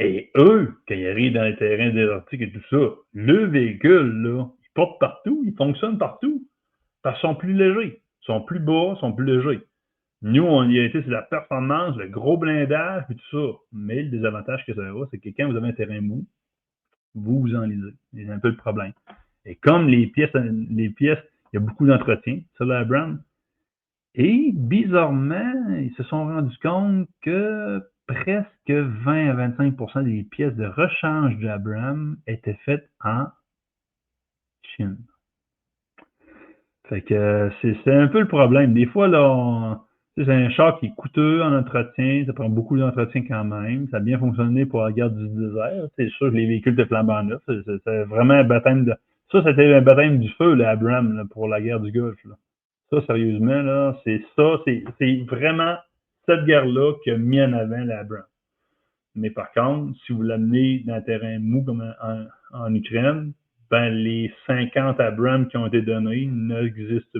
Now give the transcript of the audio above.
Et eux, quand ils arrivent dans les terrains désertiques et tout ça, le véhicule, là, ils portent partout, ils fonctionnent partout, parce qu'ils sont plus légers, ils sont plus bas, ils sont plus légers. Nous, on y a été sur la performance, le gros blindage, puis tout ça. Mais le désavantage que ça a, c'est que quand vous avez un terrain mou, vous vous enlisez. C'est un peu le problème. Et comme les pièces, il y a beaucoup d'entretien sur la brand. Et bizarrement, ils se sont rendus compte que presque 20 à 25% des pièces de rechange de la Bram étaient faites en Chine. Fait que c'est un peu le problème. Des fois, là, c'est un char qui est coûteux en entretien, ça prend beaucoup d'entretien quand même. Ça a bien fonctionné pour la guerre du désert. C'est sûr que les véhicules de flambant neufs, c'est vraiment un baptême de. Ça, c'était un baptême du feu, la Bram, là, pour la guerre du Golfe. Là. Ça, sérieusement, là, c'est vraiment cette guerre-là qui a mis en avant la Bram. Mais par contre, si vous l'amenez dans un terrain mou comme en Ukraine, ben les 50 Abrams qui ont été donnés n'existent